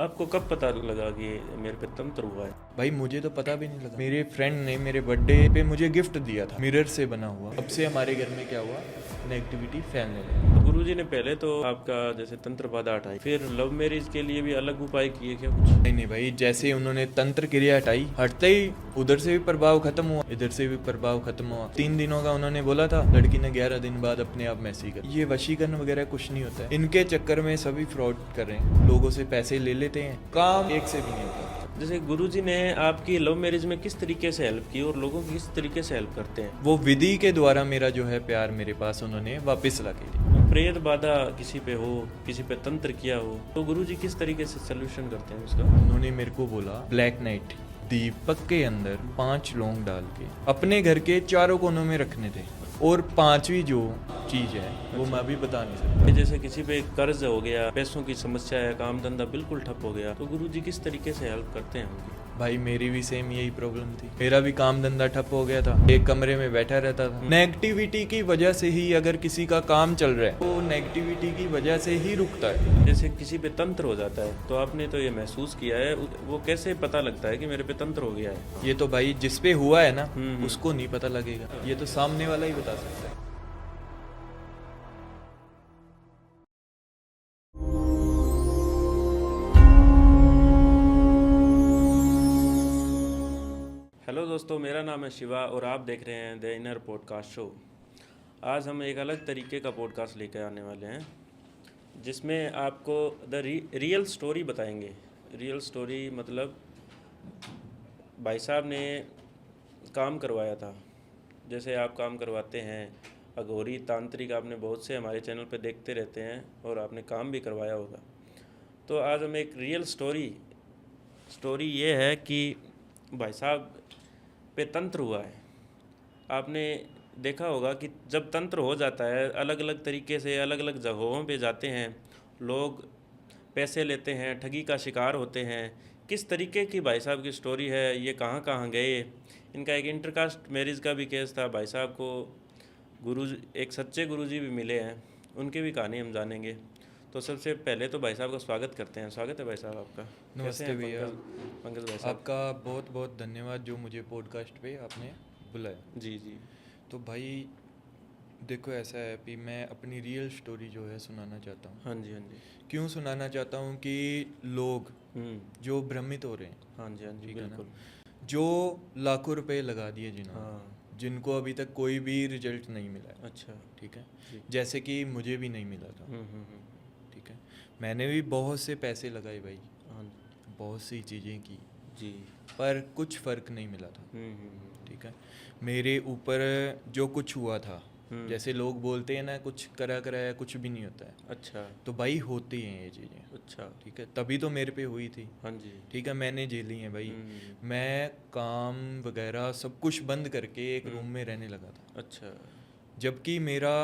आपको कब पता लगा कि मेरे पे तंत्र हुआ है? भाई मुझे तो पता भी नहीं लगा। मेरे फ्रेंड ने मेरे बर्थडे पे मुझे गिफ्ट दिया था, मिरर से बना हुआ। अब से हमारे घर में क्या हुआ, नेगेटिविटी फैलने लगी। तो गुरुजी ने पहले तो आपका जैसे तंत्र बाधा हटाई, फिर लव मैरिज के लिए भी अलग उपाय किए क्या कुछ? नहीं नहीं भाई, जैसे ही उन्होंने तंत्र क्रिया हटाई, हटते ही उधर से भी प्रभाव खत्म हुआ, इधर से भी प्रभाव खत्म हुआ। 3 दिनों का उन्होंने बोला था, लड़की ने 11 दिन बाद अपने आप मैसेज कर। ये वशीकरण वगैरह कुछ नहीं होता है, इनके चक्कर में सभी फ्रॉड कर रहे हैं, लोगों से पैसे ले लेते हैं, काम एक से भी नहीं होता। जैसे गुरुजी ने आपकी लव मैरिज में किस तरीके से हेल्प की और लोगों की किस तरीके से हेल्प करते हैं? वो विधि के द्वारा मेरा जो है प्यार मेरे पास उन्होंने वापस ला के दिया। प्रेत बाधा किसी पे हो, किसी पे तंत्र किया हो, तो गुरुजी किस तरीके से सोल्यूशन करते हैं उसका? उन्होंने मेरे को बोला, ब्लैक नाइट दीपक के अंदर 5 लौंग डाल के अपने घर के चारों कोनों में रखने थे, और 5वीं जो चीज है वो मैं भी बता नहीं सकता। जैसे किसी पे कर्ज हो गया, पैसों की समस्या है, काम धंधा बिल्कुल ठप हो गया, तो गुरुजी किस तरीके से हेल्प करते हैं उनकी? भाई मेरी भी सेम यही प्रॉब्लम थी, मेरा भी काम धंधा ठप हो गया था, एक कमरे में बैठा रहता था। नेगेटिविटी की वजह से ही अगर किसी का काम चल रहा है तो नेगेटिविटी की वजह से ही रुकता है। जैसे किसी पे तंत्र हो जाता है, तो आपने तो ये महसूस किया है, वो कैसे पता लगता है कि मेरे पे तंत्र हो गया है? ये तो भाई जिस पे हुआ है ना, उसको नहीं पता लगेगा, ये तो सामने वाला ही बता सकता है। हेलो दोस्तों, मेरा नाम है शिवा और आप देख रहे हैं द इनर पॉडकास्ट शो। आज हम एक अलग तरीके का पॉडकास्ट लेकर आने वाले हैं, जिसमें आपको द रियल स्टोरी बताएंगे। रियल स्टोरी मतलब भाई साहब ने काम करवाया था, जैसे आप काम करवाते हैं, अघोरी तांत्रिक आपने बहुत से हमारे चैनल पे देखते रहते हैं और आपने काम भी करवाया होगा। तो आज हम एक रियल स्टोरी ये है कि भाई साहब पे तंत्र हुआ है। आपने देखा होगा कि जब तंत्र हो जाता है, अलग अलग तरीके से अलग अलग जगहों पे जाते हैं लोग, पैसे लेते हैं, ठगी का शिकार होते हैं। किस तरीके की भाई साहब की स्टोरी है, ये कहाँ कहाँ गए। इनका एक इंटरकास्ट मैरिज का भी केस था, भाई साहब को एक सच्चे गुरुजी भी मिले हैं, उनकी भी कहानी हम जानेंगे। तो सबसे पहले तो भाई साहब का स्वागत करते हैं। स्वागत है भाई साहब आपका। कैसे नमस्ते हैं भैया। पंकज भाई साहब? आपका बहुत बहुत धन्यवाद जो मुझे पॉडकास्ट पे आपने बुलाया। जी जी। तो भाई देखो, ऐसा है कि मैं अपनी रियल स्टोरी जो है सुनाना चाहता हूँ। हाँ जी हाँ जी। क्यों सुनाना चाहता हूँ कि लोग जो भ्रमित हो रहे हैं, हाँ जी हाँ जी, ठीक है ना, बिल्कुल। जो लाखों रुपए लगा दिए जिन्होंने, हाँ। जिनको अभी तक कोई भी रिजल्ट नहीं मिला है, अच्छा। ठीक है, जी। जैसे कि मुझे भी नहीं मिला था, ठीक है। मैंने भी बहुत से पैसे लगाए भाई, हाँ बहुत सी चीज़ें की, जी। पर कुछ फ़र्क नहीं मिला था, ठीक है। मेरे ऊपर जो कुछ हुआ था, जैसे लोग बोलते हैं ना, कुछ करा कराया कुछ भी नहीं होता है। अच्छा। तो भाई होती हैं ये चीज़ें, अच्छा। ठीक है, तभी तो मेरे पे हुई थी, हाँ जी। ठीक है। मैंने झेली हैं भाई। मैं काम वगैरह सब कुछ बंद करके एक रूम में रहने लगा था। अच्छा। जबकि मेरा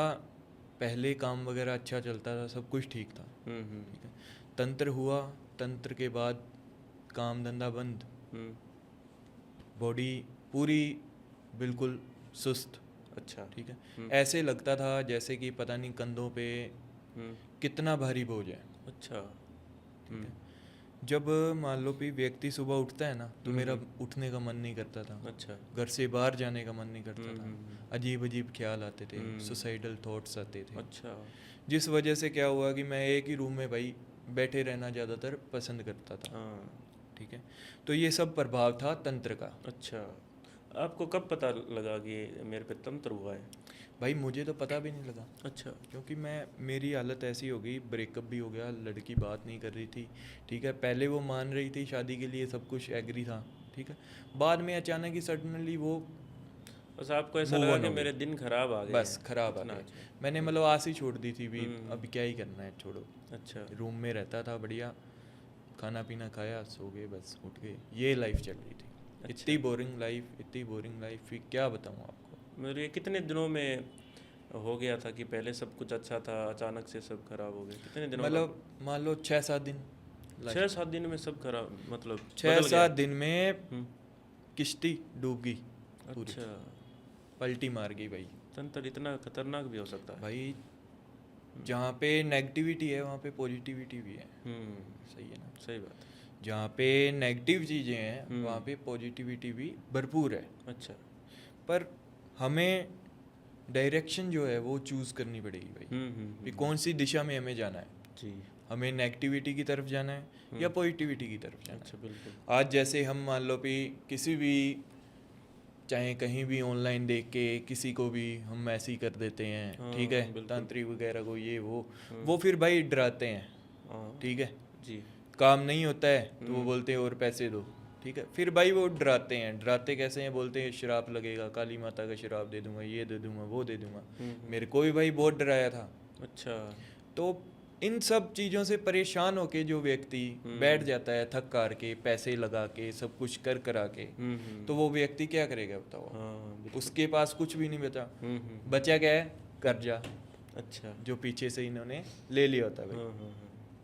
पहले काम वगैरह अच्छा चलता था, सब कुछ ठीक था, ठीक है। तंत्र हुआ, तंत्र के बाद काम धंधा बंद, बॉडी पूरी बिल्कुल सुस्त। अच्छा। ठीक है। ऐसे लगता था जैसे कि पता नहीं कंधों पे कितना भारी बोझ है। अच्छा। ठीक है। जब मान लो कि व्यक्ति सुबह उठता है ना, तो मेरा उठने का मन नहीं करता था। अच्छा। घर से बाहर जाने का मन नहीं करता था। अजीब अजीब ख्याल आते थे, सुसाइडल थॉट्स आते थे। अच्छा। जिस वजह से क्या हुआ कि मैं एक ही रूम में भाई बैठे रहना ज़्यादातर पसंद करता था। हाँ। ठीक है। तो ये सब प्रभाव था तंत्र का। अच्छा। आपको कब पता लगा कि मेरे पे तंत्र हुआ है? भाई मुझे तो पता भी नहीं लगा। अच्छा। क्योंकि मेरी हालत ऐसी हो गई, ब्रेकअप भी हो गया, लड़की बात नहीं कर रही थी, ठीक है। पहले वो मान रही थी शादी के लिए, सब कुछ एग्री था, ठीक है। बाद में अचानक ही सडनली वो बस आपको ऐसा move लगा on कि हो गई। मेरे दिन खराब आ गए बस हैं, खराब आ इतना गए। अच्छा। मैंने मतलब आस ही छोड़ दी थी भी, अब क्या ही करना है, छोड़ो। अच्छा। रूम में रहता था बढ़िया, खाना पीना खाया, सो गए, बस उठ गए, ये लाइफ चल रही थी। अच्छा। इतनी बोरिंग लाइफ, फिर क्या बताऊँ आपको। मेरे कितने दिनों में हो गया था कि पहले सब कुछ अच्छा था, अचानक से सब खराब हो गया? कितने दिनों का? मतलब मान लो 6-7 दिन। 6-7 दिन में सब खराब, मतलब बदल 6-7 गया? दिन में किश्ती डूब गई पूरी, अच्छा। पलटी मार गई भाई। तंत्र इतना खतरनाक भी हो सकता है? भाई जहाँ पे नेगेटिविटी है वहाँ पे पॉजिटिविटी भी है। सही है ना? सही बात है। जहाँ पे नेगेटिव चीज़ें हैं वहाँ पे पॉजिटिविटी भी भरपूर है। अच्छा। पर हमें डायरेक्शन जो है वो चूज़ करनी पड़ेगी भाई, कि कौन सी दिशा में हमें जाना है। जी। हमें नेगेटिविटी की तरफ जाना है या पॉजिटिविटी की तरफ जाना अच्छा, है। बिल्कुल। आज जैसे हम मान लो कि किसी भी, चाहे कहीं भी ऑनलाइन देख के किसी को भी हम मैसेज कर देते हैं, ठीक है, बिल्कुल। तांत्रिक वगैरह को, ये वो फिर भाई डराते हैं, ठीक है, जी। काम नहीं होता है तो वो बोलते हैं और पैसे दो, ठीक है, फिर भाई वो डराते हैं। डराते कैसे हैं? बोलते हैं श्राप लगेगा, काली माता का श्राप दे दूंगा, ये दे दूंगा, वो दे दूंगा। मेरे को भी भाई बहुत डराया था। अच्छा। तो इन सब चीज़ों से परेशान होके जो व्यक्ति बैठ जाता है थक हार के, पैसे लगा के, सब कुछ कर करा के, तो वो व्यक्ति क्या करेगा बताओ? उसके पास कुछ भी नहीं बचा। बचा क्या है? कर्जा। अच्छा। जो पीछे से इन्होंने ले लिया होता है भाई,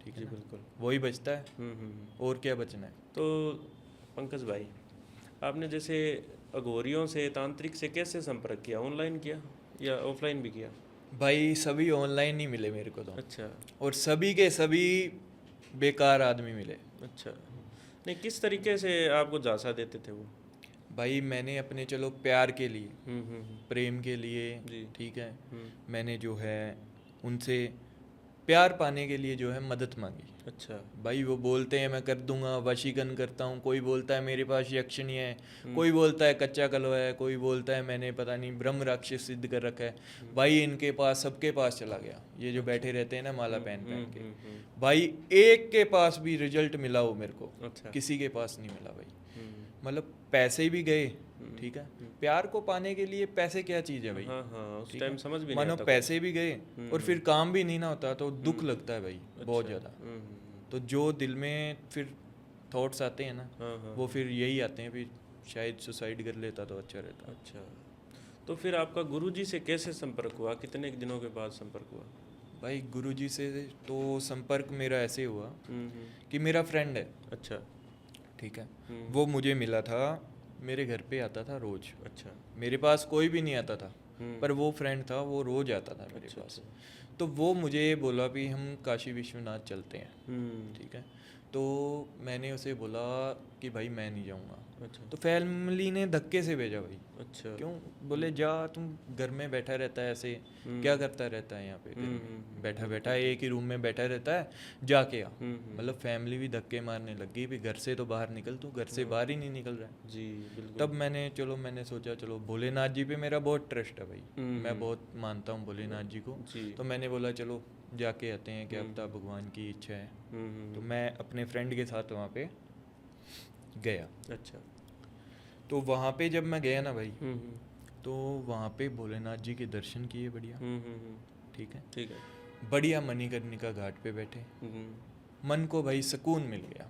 ठीक है, बिल्कुल वही बचता है। और क्या बचना है? तो पंकज भाई, आपने जैसे अघोरियों से, तांत्रिक से कैसे संपर्क किया? ऑनलाइन किया या ऑफलाइन भी किया? भाई सभी ऑनलाइन ही मिले मेरे को तो। अच्छा। और सभी के सभी बेकार आदमी मिले। अच्छा। नहीं, किस तरीके से आपको झांसा देते थे वो? भाई मैंने अपने, चलो प्यार के लिए, प्रेम के लिए, ठीक है, मैंने जो है उनसे प्यार पाने के लिए जो है मदद मांगी। अच्छा। भाई वो बोलते हैं मैं कर दूंगा, वशीकरण करता हूँ, कोई बोलता है मेरे पास यक्षिणी है, कोई बोलता है कच्चा कलवा है, कोई बोलता है मैंने पता नहीं ब्रह्म राक्षस सिद्ध कर रखा है। भाई इनके पास, सबके पास चला गया, ये जो बैठे रहते हैं ना माला पहन पहन के, भाई एक के पास भी रिजल्ट मिला हो मेरे को? अच्छा। किसी के पास नहीं मिला भाई। मतलब पैसे भी गए, ठीक है, प्यार को पाने के लिए पैसे क्या चीज़ है भाई? उस टाइम समझ भी नहीं मानो आता। पैसे भी गए और फिर काम भी नहीं ना होता तो दुख लगता है भाई बहुत ज़्यादा। तो जो दिल में फिर थॉट्स आते हैं ना, वो फिर यही आते हैं, फिर शायद सुसाइड कर लेता तो अच्छा रहता। अच्छा। तो फिर आपका गुरुजी से कैसे संपर्क हुआ? कितने दिनों के बाद संपर्क हुआ? भाई गुरुजी से तो संपर्क मेरा ऐसे हुआ कि मेरा फ्रेंड है, अच्छा, ठीक है, वो मुझे मिला था, मेरे घर पे आता था रोज। अच्छा। मेरे पास कोई भी नहीं आता था, पर वो फ्रेंड था, वो रोज आता था मेरे पास। तो वो मुझे बोला भी हम काशी विश्वनाथ चलते हैं, ठीक है। तो मैंने उसे बोला कि भाई मैं नहीं जाऊंगा। अच्छा। तो फैमिली ने धक्के से भेजा भाई। अच्छा। क्यों? बोले जा, तुम घर में बैठा रहता है ऐसे, क्या करता रहता है यहाँ पे घर में? बैठा बैठा एक ही रूम में बैठा रहता है, जाके आ। मतलब फैमिली भी धक्के मारने लग गई भी घर से तो बाहर निकल, तू घर से बाहर ही नहीं निकल रहा है। जी बिल्कुल। तब मैंने सोचा चलो भोलेनाथ जी पे मेरा बहुत ट्रस्ट है भाई, मैं बहुत मानता हूँ भोलेनाथ जी को। तो मैंने बोला चलो जाके आते हैं, क्या पता भगवान की इच्छा है। तो मैं अपने फ्रेंड के साथ वहाँ पे गया। अच्छा। तो वहाँ पे जब मैं गया ना भाई, तो वहाँ पे भोलेनाथ जी के दर्शन किए बढ़िया, ठीक है, ठीक है, बढ़िया। मणिकर्णिका घाट पे बैठे, मन को भाई सुकून मिल गया,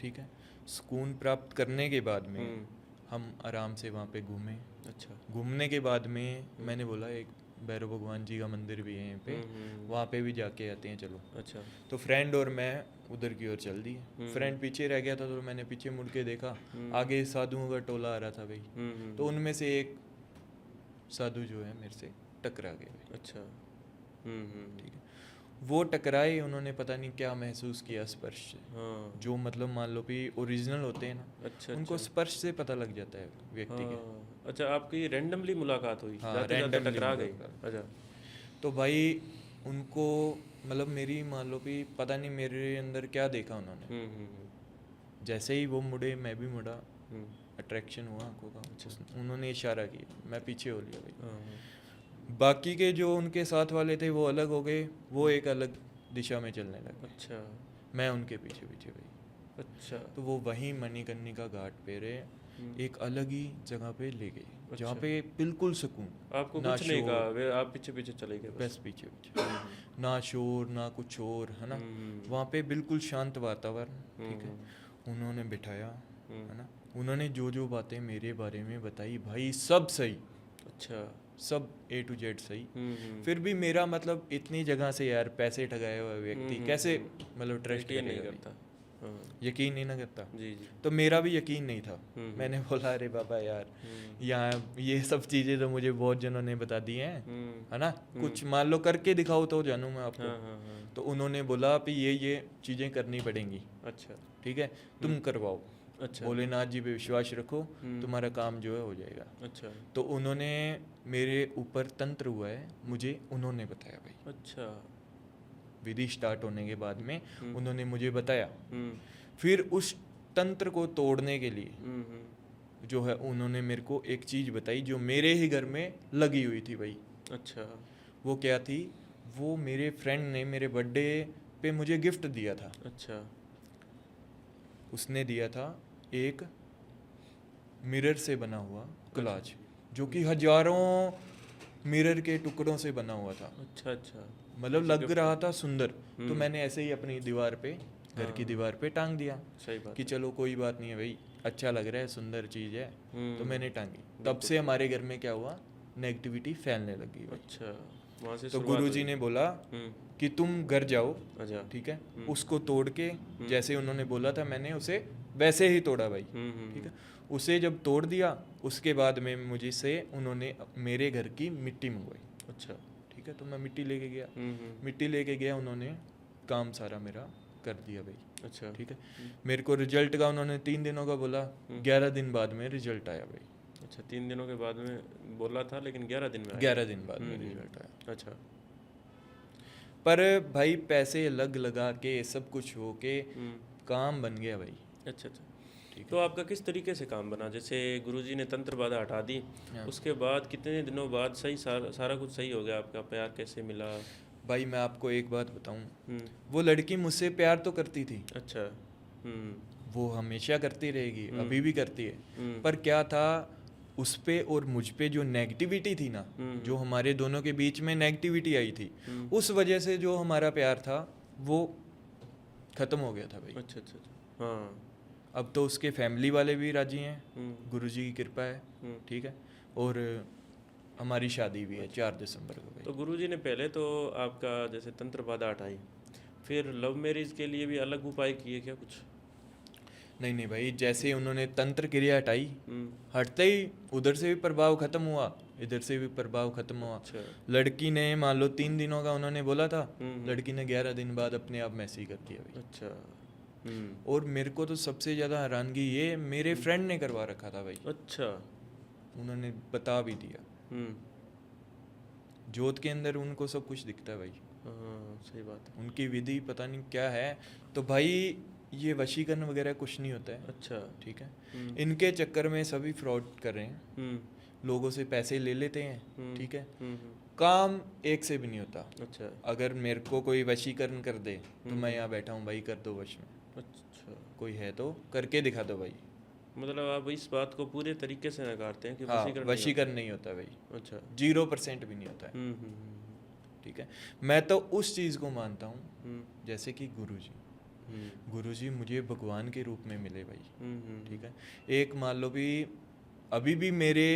ठीक है। सुकून प्राप्त करने के बाद में हम आराम से वहाँ पे घूमे। अच्छा। घूमने के बाद में मैंने बोला एक भैरव भगवान जी का मंदिर भी है यहीं पे, वहाँ पे भी जाके आते हैं चलो। अच्छा। तो फ्रेंड और मैं उधर की ओर चल दिए। फ्रेंड पीछे रह गया था, तो मैंने पीछे मुड़ के देखा, आगे साधुओं का टोला आ रहा था भाई। तो उनमें से एक साधु जो है मेरे से टकरा गए। अच्छा। ठीक है। वो टकराए, उन्होंने पता नहीं क्या महसूस किया स्पर्श से। जो मतलब मान लो भी ओरिजिनल होते हैं ना, अच्छा, उनको स्पर्श से पता लग जाता है व्यक्ति के। अच्छा, आपकी रैंडमली मुलाकात हुई? जाते जाते टकरा गई? अच्छा। तो भाई उनको मतलब मेरी मान लो भी पता नहीं मेरे अंदर क्या देखा उन्होंने। जैसे ही वो मुड़े मैं भी मुड़ा, अट्रैक्शन हुआ आंखों का। अच्छा। उन्होंने इशारा किया, मैं पीछे हो लिया भाई। बाकी के जो उनके साथ वाले थे वो अलग हो गए, वो एक अलग दिशा में चलने लगे। अच्छा। मैं उनके पीछे पीछे भाई। अच्छा। तो वो वहीं मणिकर्णिका घाट पे रहे, एक अलग ही जगह पे ले गए। अच्छा। जहाँ पे बिल्कुल सुकून, आपको कुछ नहीं कहा, आप पीछे पीछे चले गए? बस पीछे पीछे, ना शोर ना कुछ और, है ना। वहाँ पे बिल्कुल शांत वातावरण, ठीक है। उन्होंने बिठाया, है ना, उन्होंने जो जो बातें मेरे बारे में बताई भाई सब सही। अच्छा। सब A to Z सही। फिर भी मेरा मतलब इतनी जगह से यार पैसे ठगाए हुए व्यक्ति कैसे मतलब ट्रस्ट नहीं करता। यकीन नहीं ना करता। जी जी। तो मेरा भी यकीन नहीं था। मैंने बोला अरे बाबा यार, यहाँ ये सब चीज़ें तो मुझे बहुत जनों ने बता दी हैं, है ना, कुछ मान लो करके दिखाओ तो जानूँ मैं आपको। हाँ हाँ हाँ। तो उन्होंने बोला कि ये चीज़ें करनी पड़ेंगी, अच्छा ठीक है, तुम करवाओ, अच्छा भोलेनाथ जी पे विश्वास रखो, तुम्हारा काम जो है हो जाएगा। अच्छा तो उन्होंने मेरे ऊपर तंत्र हुआ है, मुझे उन्होंने बताया भाई। अच्छा। विधि स्टार्ट होने के बाद में उन्होंने मुझे बताया। हम्म फिर उस तंत्र को तोड़ने के लिए हम्म। जो है उन्होंने मेरे को एक चीज़ बताई जो मेरे ही घर में लगी हुई थी भाई। अच्छा वो क्या थी? वो मेरे फ्रेंड ने मेरे बर्थडे पे मुझे गिफ्ट दिया था। अच्छा उसने दिया था एक मिरर से बना हुआ कॉलाज, जो कि हजारों मिरर के टुकड़ों से बना हुआ था। अच्छा अच्छा। मतलब लग रहा था सुंदर। तो मैंने ऐसे ही अपनी दीवार पे, घर की दीवार पे टांग दिया सही बात कि चलो कोई बात नहीं है भाई, अच्छा लग रहा है, सुंदर चीज़ है। तो मैंने टांगी। तब बिल्कुल। से हमारे घर में क्या हुआ, नेगेटिविटी फैलने लगी भाई। अच्छा वहाँ से तो शुरुआत गुरुजी हुई। ने बोला हम्म कि तुम घर जाओ, अच्छा ठीक है, उसको तोड़ के जैसे उन्होंने बोला था मैंने उसे वैसे ही तोड़ा भाई, ठीक है। उसे जब तोड़ दिया उसके बाद में मुझे से उन्होंने मेरे घर की मिट्टी मंगवाई। अच्छा ठीक है, तो मैं मिट्टी लेके गया। मिट्टी लेके गया, उन्होंने काम सारा मेरा कर दिया भाई। अच्छा ठीक है, मेरे को रिजल्ट का उन्होंने 3 दिनों का बोला, 11 दिन बाद में रिजल्ट आया भाई। अच्छा 3 दिनों के बाद में बोला था लेकिन 11 दिन में आया। 11 दिन बाद में रिजल्ट आया। अच्छा पर भाई पैसे अलग लगा के सब कुछ हो के काम बन गया भाई। अच्छा अच्छा। तो आपका किस तरीके से काम बना? जैसे गुरुजी ने तंत्र बाधा हटा दी, उसके बाद कितने दिनों बाद सही सारा कुछ सही हो गया? आपका प्यार कैसे मिला? भाई मैं आपको एक बात बताऊं, वो लड़की मुझसे प्यार तो करती थी। अच्छा वो हमेशा करती रहेगी, अभी भी करती है। पर क्या था उस पे और मुझ पे जो नेगेटिविटी थी ना, जो हमारे दोनों के बीच में नेगेटिविटी आई थी, उस वजह से जो हमारा प्यार था वो खत्म हो गया था भाई। अच्छा अच्छा अच्छा। हाँ अब तो उसके फैमिली वाले भी राजी हैं, गुरुजी की कृपा है, ठीक है। और हमारी शादी भी है 4 दिसंबर को भाई। तो गुरुजी ने पहले तो आपका जैसे तंत्र बाधा हटाई, फिर लव मैरिज के लिए भी अलग उपाय किए क्या कुछ? नहीं नहीं भाई, जैसे उन्होंने तंत्र क्रिया हटाई, हटते ही उधर से भी प्रभाव खत्म हुआ, इधर से भी प्रभाव खत्म हुआ। अच्छा लड़की ने मान लो 3 दिनों का उन्होंने बोला था, लड़की ने 11 दिन बाद अपने आप मैसेज कर दिया भाई। अच्छा और मेरे को तो सबसे ज़्यादा हैरानगी ये मेरे फ्रेंड ने करवा रखा था भाई। अच्छा उन्होंने बता भी दिया, जोत के अंदर उनको सब कुछ दिखता है भाई। हाँ सही बात है। उनकी विधि पता नहीं क्या है। तो भाई ये वशीकरण वगैरह कुछ नहीं होता है। अच्छा ठीक है, इनके चक्कर में सभी फ्रॉड कर रहे हैं, लोगों से पैसे ले लेते हैं, ठीक है। काम एक से भी नहीं होता। अच्छा अगर मेरे को कोई वशीकरण कर दे तो मैं यहाँ बैठा हूँ भाई, कर दो वश में। अच्छा कोई है तो करके दिखा दो भाई। मतलब आप इस बात को पूरे तरीके से नकारते हैं कि हाँ, वशीकरण वशीकरण नहीं होता भाई, अच्छा 0% भी नहीं होता है। ठीक है, मैं तो उस चीज़ को मानता हूँ जैसे कि गुरुजी मुझे भगवान के रूप में मिले भाई। ठीक है, एक मान लो भी अभी भी मेरे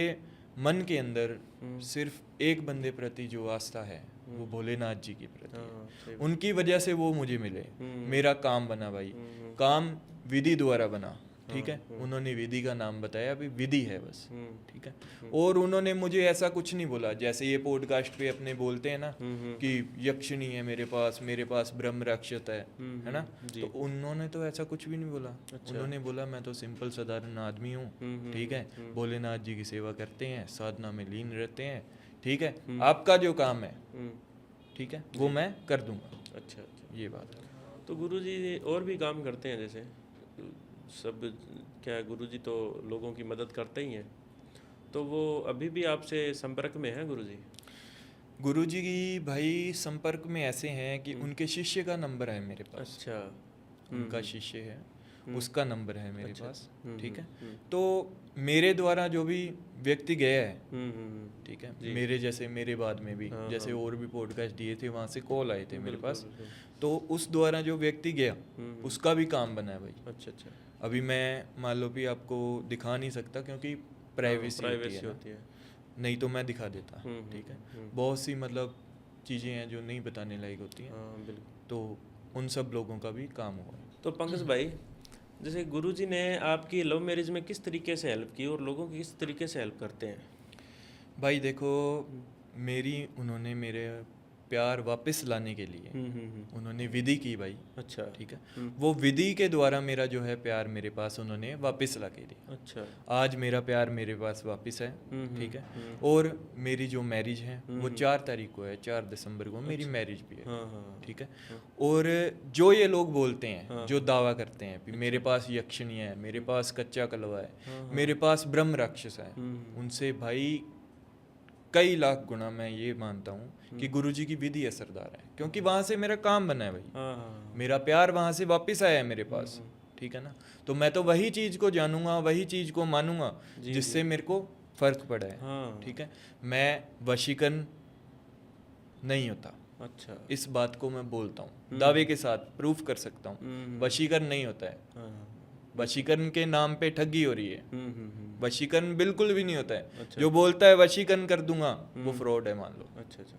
मन के अंदर सिर्फ एक बंदे प्रति जो आस्था है वो भोलेनाथ जी के प्रति है। उनकी वजह से वो मुझे मिले, मेरा काम बना भाई। काम विधि द्वारा बना, ठीक है। उन्होंने विधि का नाम बताया, अभी विधि है बस, ठीक है। और उन्होंने मुझे ऐसा कुछ नहीं बोला जैसे ये पॉडकास्ट पे अपने बोलते हैं ना कि यक्षिणी है मेरे पास ब्रह्म राक्षस है ना। तो उन्होंने तो ऐसा कुछ भी नहीं बोला। उन्होंने बोला मैं तो सिंपल साधारण आदमी हूँ, ठीक है, भोलेनाथ जी की सेवा करते हैं, साधना में लीन रहते हैं, ठीक है। आपका जो काम है, ठीक है, वो मैं कर दूंगा। अच्छा अच्छा, ये बात है। तो गुरुजी और भी काम करते हैं जैसे सब, क्या गुरुजी तो लोगों की मदद करते ही हैं, तो वो अभी भी आपसे संपर्क में हैं गुरुजी? गुरुजी की भाई संपर्क में ऐसे हैं कि उनके शिष्य का नंबर है मेरे पास। अच्छा उनका शिष्य है, उसका नंबर है मेरे पास, ठीक है। तो मेरे द्वारा जो भी व्यक्ति गया है, ठीक है, मेरे जैसे मेरे बाद में भी जैसे और भी पॉडकास्ट दिए थे वहाँ से कॉल आए थे मेरे पास, तो उस द्वारा जो व्यक्ति गया उसका भी काम बना है भाई। अच्छा अच्छा। अभी मैं मान लो भी आपको दिखा नहीं सकता क्योंकि प्राइवेसी होती है, नहीं तो मैं दिखा देता, ठीक है। बहुत सी मतलब चीज़ें हैं जो नहीं बताने लायक होती हैं, तो उन सब लोगों का भी काम हुआ है। तो पंकज भाई, जैसे गुरुजी ने आपकी लव मैरिज में किस तरीके से हेल्प की और लोगों की किस तरीके से हेल्प करते हैं? भाई देखो, उन्होंने मेरे प्यार वापस लाने के लिए उन्होंने विधि की भाई। अच्छा। ठीक है, वो विधि के द्वारा मेरा जो है प्यार मेरे पास उन्होंने वापस ला के दिया। अच्छा। आज मेरा प्यार मेरे पास वापस है। ठीक है, और मेरी जो मैरिज है वो 4 तारीख को है, 4 दिसंबर को मेरी मैरिज भी है। हाँ हाँ। ठीक है, और जो ये लोग बोलते हैं, हाँ, जो दावा करते हैं कि मेरे पास यक्षिणी है, मेरे पास कच्चा कलवा है, मेरे पास ब्रह्म राक्षस है, उनसे भाई कई लाख गुना मैं ये मानता हूँ कि गुरुजी की विधि असरदार है, क्योंकि वहाँ से मेरा काम बना है भाई। हाँ हाँ। मेरा प्यार वहाँ से वापस आया है मेरे पास। ठीक है ना, तो मैं तो वही चीज़ को जानूंगा, वही चीज़ को मानूंगा जिससे मेरे को फर्क पड़ा है। हाँ। ठीक है, मैं वशीकरण नहीं होता। अच्छा। इस बात को मैं बोलता हूँ, दावे के साथ प्रूफ कर सकता हूँ, वशीकरण नहीं होता है। हाँ। वशीकरण के नाम पे ठगी हो रही है। वशीकरण बिल्कुल भी नहीं होता है। अच्छा। जो बोलता है वशीकरण कर दूंगा वो फ्रॉड है, मान लो। अच्छा अच्छा।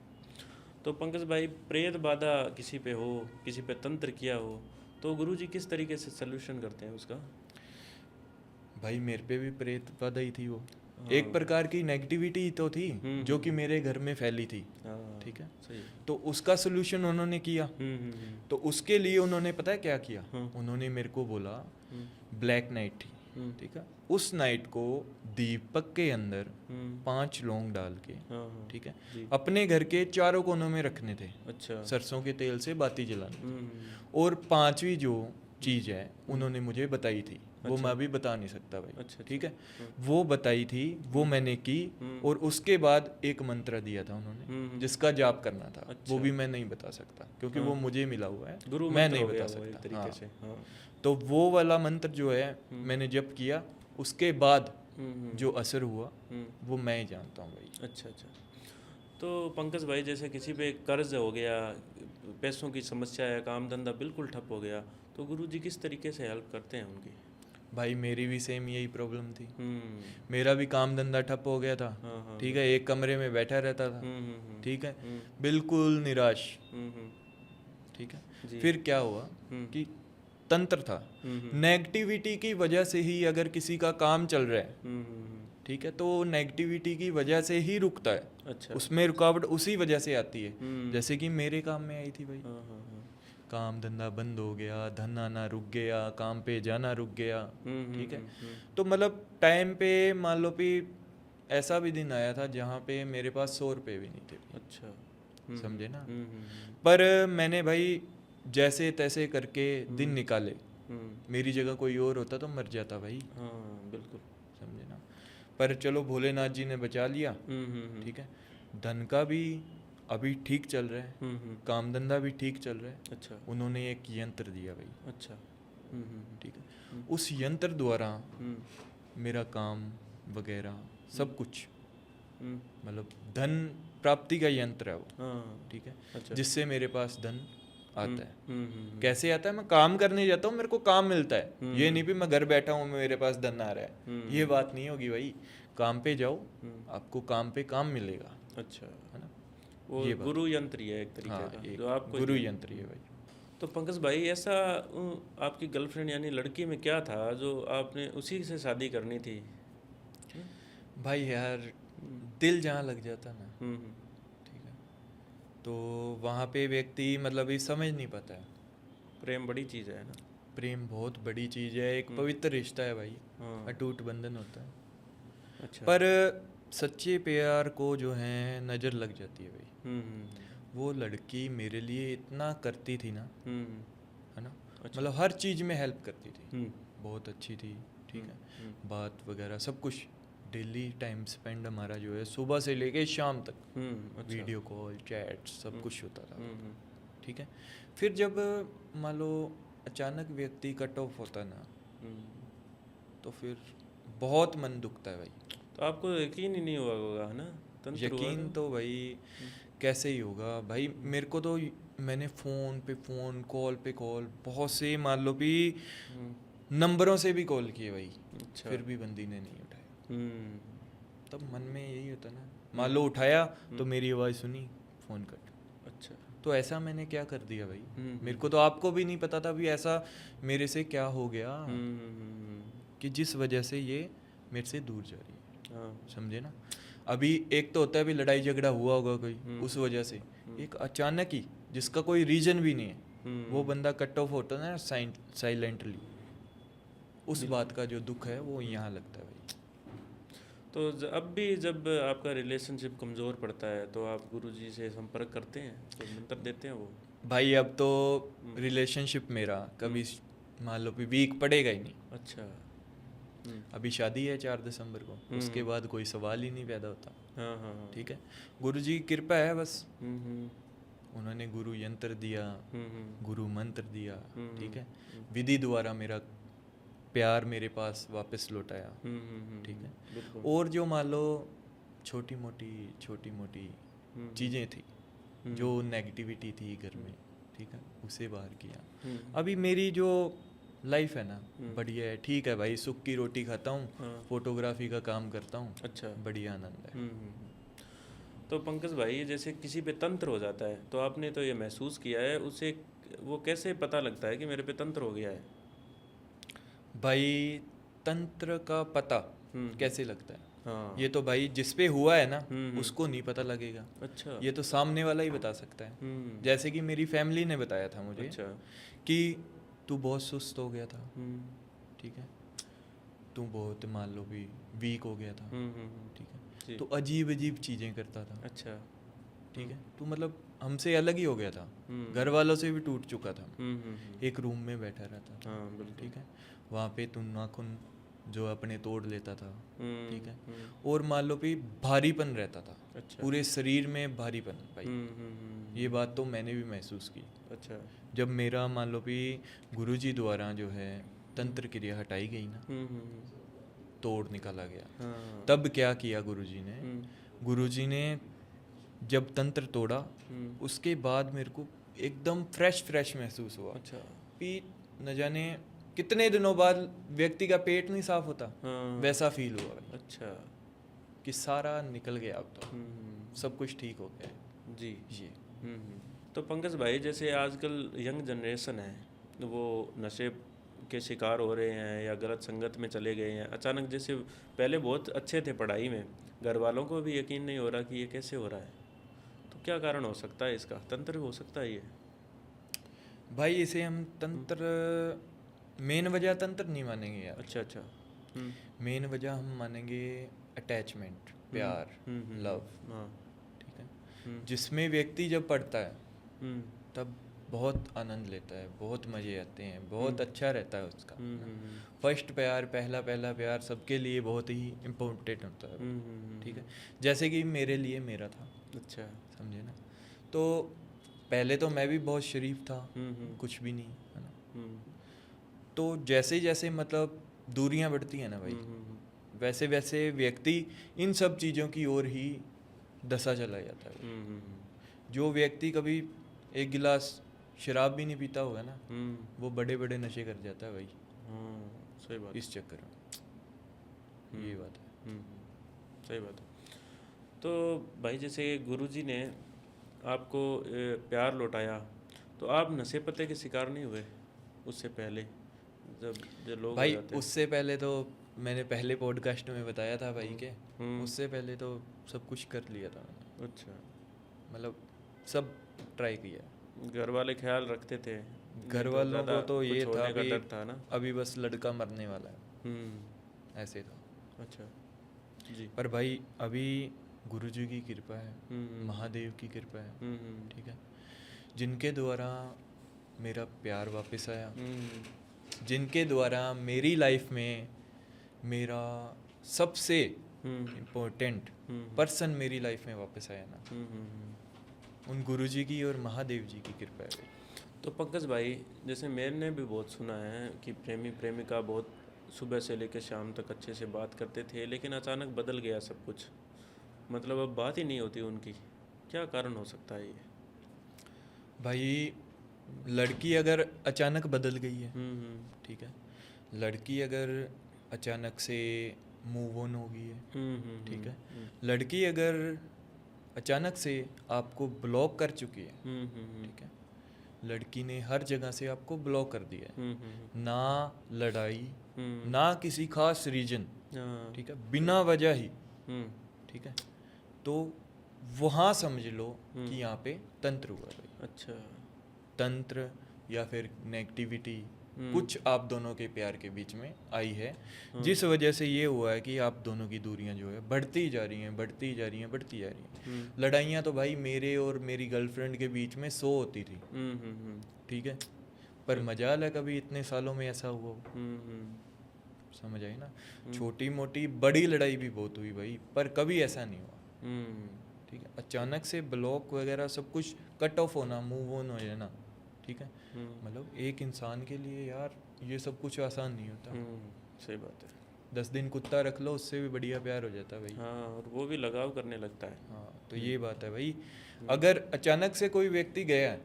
तो पंकज भाई, प्रेत बाधा किसी पे हो, किसी पे तंत्र किया हो, तो गुरुजी किस तरीके से सलूशन करते हैं उसका? भाई मेरे पे भी प्रेत बाधा ही थी वो। एक प्रकार की नेगेटिविटी तो थी जो कि मेरे घर में फैली थी। ठीक है, सही। तो उसका सलूशन उन्होंने किया। तो उसके लिए उन्होंने पता है क्या किया? उन्होंने मेरे को बोला, ब्लैक नाइट थी। ठीक है, उस नाइट को दीपक के अंदर 5 लौंग डाल के, ठीक है, अपने घर के चारों कोनों में रखने थे। अच्छा। सरसों के तेल से बाती जलानी। और 5वीं जो चीज है उन्होंने मुझे बताई थी, वो मैं भी बता नहीं सकता भाई। अच्छा। ठीक है, वो बताई थी, वो मैंने की, और उसके बाद एक मंत्र दिया था उन्होंने जिसका जाप करना था। वो भी मैं नहीं बता सकता क्योंकि वो मुझे मिला हुआ है, गुरु मैं मंत्र नहीं हो गया बता वो एक सकता। तरीके हाँ। से। हाँ। तो वो वाला मंत्र जो है मैंने जप किया, उसके बाद जो असर हुआ वो मैं ही जानता हूँ भाई। अच्छा अच्छा। तो पंकज भाई, जैसे किसी पे कर्ज हो गया, पैसों की समस्या है, काम धंधा बिल्कुल ठप हो गया, तो गुरुजी किस तरीके से हेल्प करते हैं उनकी? भाई मेरी भी सेम यही प्रॉब्लम थी। मेरा भी काम धंधा ठप हो गया था। ठीक है, एक कमरे में बैठा रहता था। ठीक है, बिल्कुल निराश। ठीक है, फिर क्या हुआ कि तंत्र था, नेगेटिविटी की वजह से ही अगर किसी का काम चल रहा है, ठीक है, तो नेगेटिविटी की वजह से ही रुकता है। अच्छा। उसमें रुकावट उसी वजह से आती है। जैसे कि मेरे काम में आई थी भाई। काम धंधा बंद हो गया, धन आना रुक गया, काम पे जाना रुक गया। ठीक है, तो मतलब टाइम पे मान लो कि ऐसा भी दिन आया था जहाँ पे मेरे पास 100 रुपये भी नहीं थे। अच्छा। समझे ना? पर मैंने भाई जैसे तैसे करके दिन निकाले। मेरी जगह कोई और होता तो मर जाता भाई। हाँ बिल्कुल। समझे ना? पर चलो भोलेनाथ जी ने बचा लिया। ठीक है, धन का भी अभी ठीक चल रहा है, काम धंधा भी ठीक चल रहा है। अच्छा। उन्होंने एक यंत्र दिया भाई। अच्छा। ठीक है, उस यंत्र द्वारा मेरा काम वगैरह सब कुछ, मतलब धन प्राप्ति का यंत्र है वो। ठीक है, अच्छा। जिससे मेरे पास धन आता है। कैसे आता है? मैं काम करने जाता हूँ, मेरे को काम मिलता है। ये नहीं भी मैं घर बैठा हूँ मेरे पास धन आ रहा है, ये बात नहीं होगी भाई। काम पे जाओ, आपको काम पे काम मिलेगा। अच्छा। है ना? वो ये बात। गुरु यंत्र ही है एक तरीके हाँ, का, एक जो आपको गुरु यंत्र ही है भाई। तो पंकज भाई, ऐसा आपकी गर्लफ्रेंड यानी लड़की में क्या था जो आपने उसी से शादी करनी थी? भाई यार, दिल जहाँ लग जाता ना, ठीक है, तो वहाँ पे व्यक्ति मतलब ये समझ नहीं पाता है। प्रेम बड़ी चीज़ है ना? प्रेम बहुत बड़ी चीज़ है, एक पवित्र रिश्ता है भाई। अटूट बंधन होता है। अच्छा। पर सच्चे प्यार को जो है नज़र लग जाती है भाई। वो लड़की मेरे लिए इतना करती थी ना, है ना, मतलब हर चीज़ में हेल्प करती थी। बहुत अच्छी थी। ठीक है, बात वगैरह सब कुछ, डेली टाइम स्पेंड हमारा जो है सुबह से लेके शाम तक, अच्छा। वीडियो कॉल, चैट, सब कुछ होता था। ठीक है, फिर जब मान लो अचानक व्यक्ति कट ऑफ होता ना, तो फिर बहुत मन दुखता है भाई। तो आपको यकीन ही नहीं हुआ होगा, है ना? तंत्र हुआ यकीन तो भाई कैसे ही होगा भाई। मेरे को तो मैंने फ़ोन पे फ़ोन, कॉल पे कॉल, बहुत से मान लो भी नंबरों से भी कॉल किए भाई। अच्छा। फिर भी बंदी ने नहीं उठाया। तब मन में यही होता ना, मान लो उठाया तो मेरी आवाज़ सुनी, फ़ोन कट। अच्छा। तो ऐसा मैंने क्या कर दिया भाई? हम्म। मेरे को तो आपको भी नहीं पता था भी ऐसा मेरे से क्या हो गया कि जिस वजह से ये मेरे से दूर जा रही है। हाँ। समझे ना? अभी एक तो होता है भी लड़ाई झगड़ा हुआ होगा कोई उस वजह से, एक अचानक ही जिसका कोई रीजन भी नहीं है वो बंदा कट ऑफ होता है ना साइलेंटली, उस बात का जो दुख है वो यहाँ लगता है भाई। तो अब भी जब आपका रिलेशनशिप कमज़ोर पड़ता है तो आप गुरुजी से संपर्क करते हैं, तो मंत्र देते हैं वो? भाई अब तो रिलेशनशिप मेरा कभी मान लो भी वीक पड़ेगा ही नहीं। अच्छा। अभी शादी है 4 दिसंबर को, उसके बाद कोई सवाल ही नहीं पैदा होता। हाँ हाँ हाँ। ठीक है, गुरुजी की कृपा है बस। हम्म। उन्होंने गुरु यंत्र दिया, गुरु मंत्र दिया, ठीक है, हम्म। विधि द्वारा मेरा प्यार मेरे पास वापस लौटाया। ठीक है, बिल्कुल। और जो मान लो छोटी मोटी चीज़ें थी, जो नेगेटिविटी थी घर में, ठीक है, उसे बाहर किया। अभी मेरी जो लाइफ है ना बढ़िया है, ठीक है भाई, सुख की रोटी खाता हूँ, फोटोग्राफी का काम करता हूँ। अच्छा। बढ़िया आनंद है। तो पंकज भाई, जैसे किसी पे तंत्र हो जाता है तो आपने तो ये महसूस किया है, उसे वो कैसे पता लगता है कि मेरे पे तंत्र हो गया है? भाई तंत्र का पता कैसे लगता है? हाँ। ये तो भाई जिस पे हुआ है ना उसको नहीं पता लगेगा। अच्छा। ये तो सामने वाला ही बता सकता है। जैसे कि मेरी फैमिली ने बताया था मुझे। अच्छा। कि तू बहुत सुस्त हो गया था, ठीक है, तू बहुत मान लो भी वीक हो गया था, ठीक है, तो अजीब अजीब चीज़ें करता था। अच्छा। ठीक है, तो मतलब हमसे अलग ही हो गया था, घर वालों से भी टूट चुका था, एक रूम में बैठा रहता था। हाँ, बिल्कुल। ठीक है, वहाँ पे तू नाखून जो अपने तोड़ लेता था। ठीक है, और मान लो भी भारीपन रहता था। अच्छा। पूरे शरीर में भारीपन भाई। ये बात तो मैंने भी महसूस की। अच्छा। जब मेरा मान लो भी गुरुजी द्वारा जो है तंत्र क्रिया हटाई गई ना, तोड़ निकाला गया। हाँ। तब क्या किया गुरुजी ने? गुरुजी ने जब तंत्र तोड़ा उसके बाद मेरे को एकदम फ्रेश महसूस हुआ। अच्छा। कि न जाने कितने दिनों बाद व्यक्ति का पेट नहीं साफ होता, वैसा फील हुआ भाई। अच्छा। कि सारा निकल गया, अब तो सब कुछ ठीक हो गया है। जी। ये तो पंकज भाई, जैसे आजकल यंग जनरेशन है, वो नशे के शिकार हो रहे हैं या गलत संगत में चले गए हैं अचानक। जैसे पहले बहुत अच्छे थे पढ़ाई में, घर वालों को भी यकीन नहीं हो रहा कि ये कैसे हो रहा है, तो क्या कारण हो सकता है इसका? तंत्र हो सकता है ये? भाई इसे हम तंत्र, मेन वजह तंत्र नहीं मानेंगे यार। अच्छा। अच्छा। मेन वजह हम मानेंगे अटैचमेंट, प्यार, लव। हाँ। ठीक है, जिसमें व्यक्ति जब पढ़ता है तब बहुत आनंद लेता है, बहुत मज़े आते हैं, बहुत अच्छा रहता है उसका। फर्स्ट प्यार, पहला प्यार सबके लिए बहुत ही इम्पोर्टेंट होता है। ठीक है, जैसे कि मेरे लिए मेरा था। अच्छा। समझे ना? तो पहले तो मैं भी बहुत शरीफ था, कुछ भी नहीं, है ना? तो जैसे जैसे मतलब दूरियां बढ़ती हैं ना भाई, वैसे वैसे व्यक्ति इन सब चीज़ों की ओर ही धंसा चला जाता है। जो व्यक्ति कभी एक गिलास शराब भी नहीं पीता होगा ना, वो बड़े बड़े नशे कर जाता है भाई। सही बात। इस चक्कर में ये बात है। सही बात है। तो भाई, जैसे गुरुजी ने आपको प्यार लौटाया, तो आप नशे पत्ते के शिकार नहीं हुए उससे पहले? जब लोग भाई उससे पहले तो मैंने पहले पॉडकास्ट में बताया था भाई के, उससे पहले तो सब कुछ कर लिया था मैंने। अच्छा। मतलब सब ट्राई किया। घर वाले ख्याल रखते थे? घर वालों को तो ये था का डर था ना, अभी बस लड़का मरने वाला है, ऐसे था। अच्छा जी। पर भाई अभी गुरुजी की कृपा है, महादेव की कृपा है, ठीक है, जिनके द्वारा मेरा प्यार वापस आया, जिनके द्वारा मेरी लाइफ में मेरा सबसे इम्पोर्टेंट पर्सन मेरी लाइफ में वापस आया ना, उन गुरुजी की और महादेव जी की कृपा है। तो पंकज भाई, जैसे मैंने भी बहुत सुना है कि प्रेमी प्रेमिका बहुत सुबह से लेकर शाम तक अच्छे से बात करते थे, लेकिन अचानक बदल गया सब कुछ, मतलब अब बात ही नहीं होती उनकी। क्या कारण हो सकता है ये? भाई लड़की अगर अचानक बदल गई है, ठीक है, लड़की अगर अचानक से मूव ऑन हो गई है, ठीक है, लड़की अगर अचानक से आपको ब्लॉक कर चुकी है, हम्म। ठीक है, लड़की ने हर जगह से आपको ब्लॉक कर दिया है, ना लड़ाई, ना किसी खास रीजन, हाँ। ठीक है, बिना वजह ही, हम्म। ठीक है, तो वहाँ समझ लो कि यहाँ पे तंत्र हुआ भाई। अच्छा। तंत्र या फिर नेगेटिविटी कुछ आप दोनों के प्यार के बीच में आई है, जिस वजह से ये हुआ है कि आप दोनों की दूरियां जो है बढ़ती जा रही हैं, बढ़ती जा रही हैं, बढ़ती जा रही हैं। लड़ाइयाँ तो भाई मेरे और मेरी गर्लफ्रेंड के बीच में 100 होती थी, ठीक है, पर मजाल है कभी इतने सालों में ऐसा हुआ हो। समझ आई ना। छोटी मोटी बड़ी लड़ाई भी बहुत हुई भाई, पर कभी ऐसा नहीं हुआ, ठीक है। अचानक से ब्लॉक वगैरह सब कुछ कट ऑफ होना, मूव ऑन हो जाना, ठीक है, मतलब एक इंसान के लिए यार ये सब कुछ आसान नहीं होता। सही बात है। 10 दिन कुत्ता रख लो, उससे भी बढ़िया प्यार हो जाता है भाई। हाँ, और वो भी लगाव करने लगता है। हाँ, तो ये बात है भाई। अगर अचानक से कोई व्यक्ति गया है